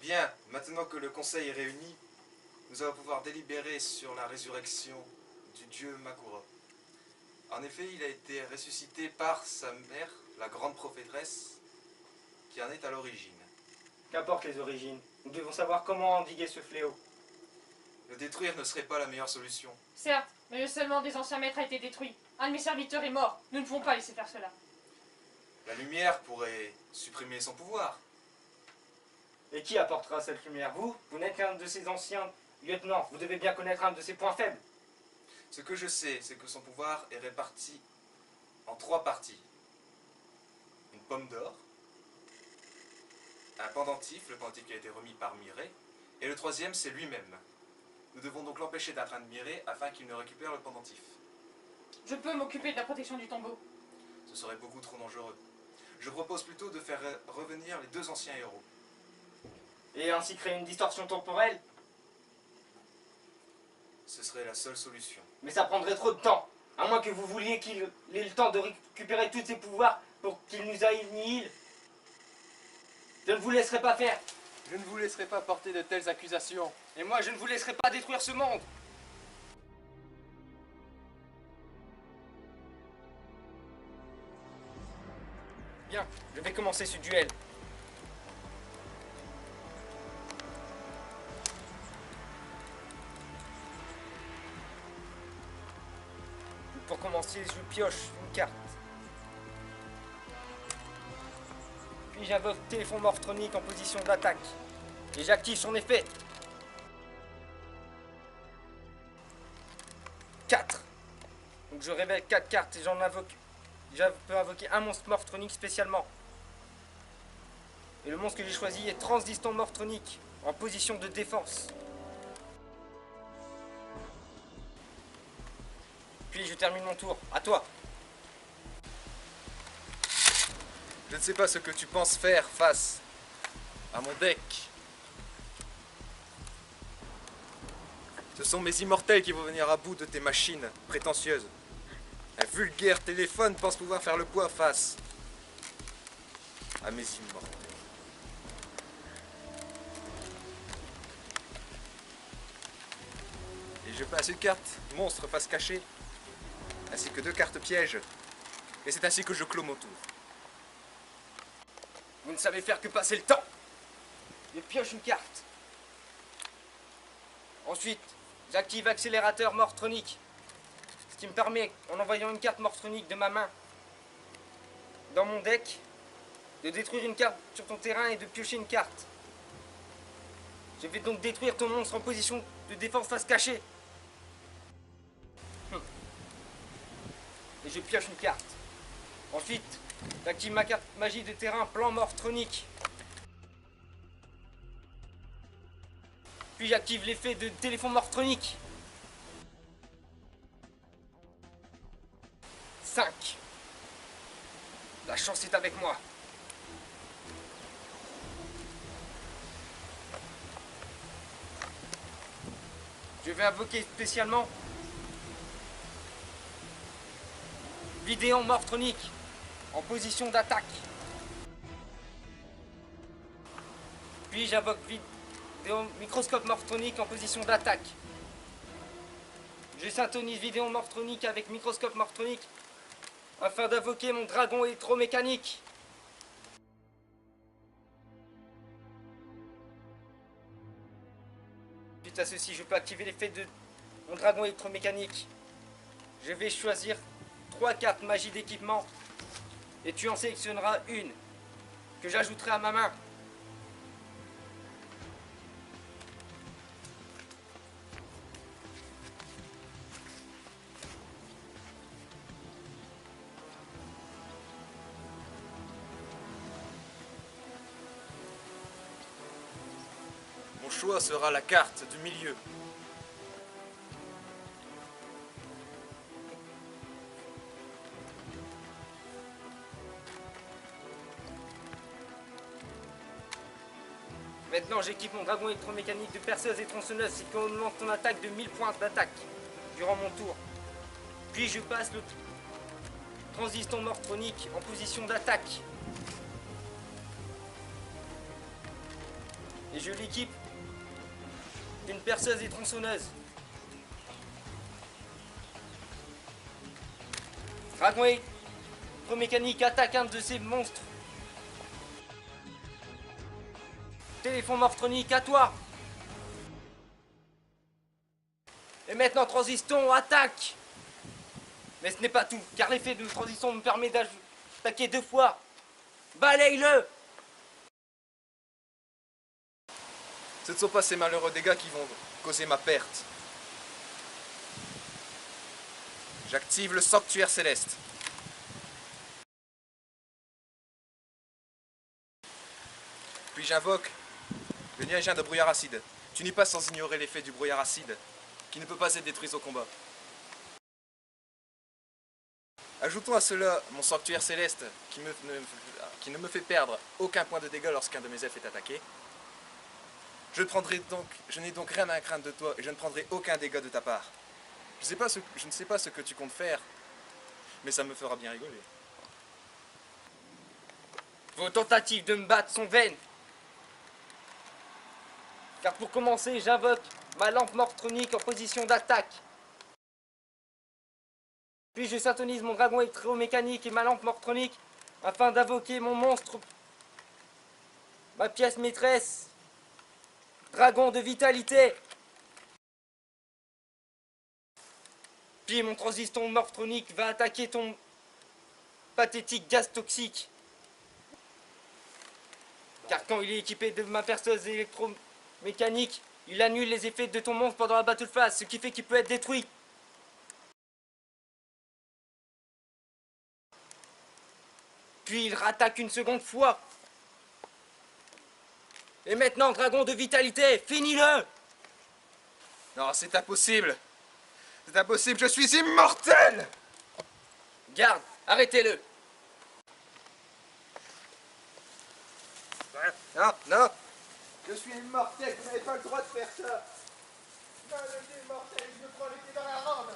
Bien, maintenant que le conseil est réuni, nous allons pouvoir délibérer sur la résurrection du dieu Makura. En effet, il a été ressuscité par sa mère, la grande prophétresse, qui en est à l'origine. Qu'importe les origines, nous devons savoir comment endiguer ce fléau. Le détruire ne serait pas la meilleure solution. Certes, mais le seulement des anciens maîtres a été détruit. Un de mes serviteurs est mort. Nous ne pouvons pas laisser faire cela. La lumière pourrait supprimer son pouvoir. Et qui apportera cette lumière? Vous n'êtes qu'un de ces anciens lieutenants. Vous devez bien connaître un de ses points faibles. Ce que je sais, c'est que son pouvoir est réparti en 3 parties. Une pomme d'or, un pendentif, le pendentif qui a été remis par Mireille, et le 3e, c'est lui-même. Nous devons donc l'empêcher d'atteindre Mireille afin qu'il ne récupère le pendentif. Je peux m'occuper de la protection du tombeau. Ce serait beaucoup trop dangereux. Je propose plutôt de faire revenir les 2 anciens héros. Et ainsi créer une distorsion temporelle. Ce serait la seule solution. Mais ça prendrait trop de temps. À moins que vous vouliez qu'il ait le temps de récupérer tous ses pouvoirs pour qu'il nous annihile. Je ne vous laisserai pas faire. Je ne vous laisserai pas porter de telles accusations. Et moi, je ne vous laisserai pas détruire ce monde. Bien, je vais commencer ce duel. Pour commencer, je pioche une carte. Puis j'invoque téléphone morphronique en position d'attaque. Et j'active son effet. 4. Donc je révèle 4 cartes et j'en invoque. Je peux invoquer un monstre morphronique spécialement. Et le monstre que j'ai choisi est transdistant morphronique en position de défense. Puis je termine mon tour. À toi. Je ne sais pas ce que tu penses faire face à mon deck. Ce sont mes immortels qui vont venir à bout de tes machines prétentieuses. Un vulgaire téléphone pense pouvoir faire le poids face à mes immortels. Et je passe une carte monstre face cachée, ainsi que 2 cartes pièges. Et c'est ainsi que je clôt mon tour. Vous ne savez faire que passer le temps. Je pioche une carte. Ensuite, j'active accélérateur morphronique. Ce qui me permet, en envoyant une carte morphronique de ma main dans mon deck, de détruire une carte sur ton terrain et de piocher une carte. Je vais donc détruire ton monstre en position de défense face cachée. Et je pioche une carte. Ensuite, j'active ma carte magie de terrain plan morphronique. Puis j'active l'effet de téléphone morphronique. 5. La chance est avec moi. Je vais invoquer spécialement Vidéon morphronique en position d'attaque. Puis j'invoque Vidéon microscope morphronique en position d'attaque. Je syntonise Vidéon morphronique avec microscope morphronique afin d'invoquer mon dragon électromécanique. Suite à ceci, je peux activer l'effet de mon dragon électromécanique. Je vais choisir 3 cartes magie d'équipement et tu en sélectionneras une que j'ajouterai à ma main. Mon choix sera la carte du milieu. Maintenant, j'équipe mon dragon électromécanique de perceuse et tronçonneuse, ce qui augmente ton attaque de 1000 points d'attaque durant mon tour. Puis je passe le transistor morphronique en position d'attaque. Et je l'équipe d'une perceuse et tronçonneuse. Dragon électromécanique attaque un de ces monstres. Téléphone morphronique, à toi. Et maintenant, Transiston, attaque. Mais ce n'est pas tout, car l'effet de Transiston me permet d'attaquer 2 fois. Balaye-le. Ce ne sont pas ces malheureux dégâts qui vont causer ma perte. J'active le sanctuaire céleste. Puis j'invoque le nuage de brouillard acide. Tu n'es pas sans ignorer l'effet du brouillard acide, qui ne peut pas être détruit au combat. Ajoutons à cela mon sanctuaire céleste, qui ne me fait perdre aucun point de dégâts lorsqu'un de mes elfes est attaqué. Je n'ai donc rien à craindre de toi et je ne prendrai aucun dégât de ta part. Je ne sais pas ce que tu comptes faire, mais ça me fera bien rigoler. Vos tentatives de me battre sont vaines. Car pour commencer, j'invoque ma lampe morphronique en position d'attaque. Puis je syntonise mon dragon électromécanique et ma lampe morphronique afin d'invoquer mon monstre, ma pièce maîtresse, dragon de vitalité. Puis mon transistor morphronique va attaquer ton pathétique gaz toxique. Car quand il est équipé de ma perceuse électromécanique, il annule les effets de ton monstre pendant la battle phase, ce qui fait qu'il peut être détruit. Puis il rattaque une seconde fois. Et maintenant, dragon de vitalité, finis-le! Non, c'est impossible. C'est impossible, je suis immortel! Garde, arrêtez-le! Non, non! Je suis immortel, vous n'avez pas le droit de faire ça! Non, je suis immortel, je me prends les pieds dans la rampe!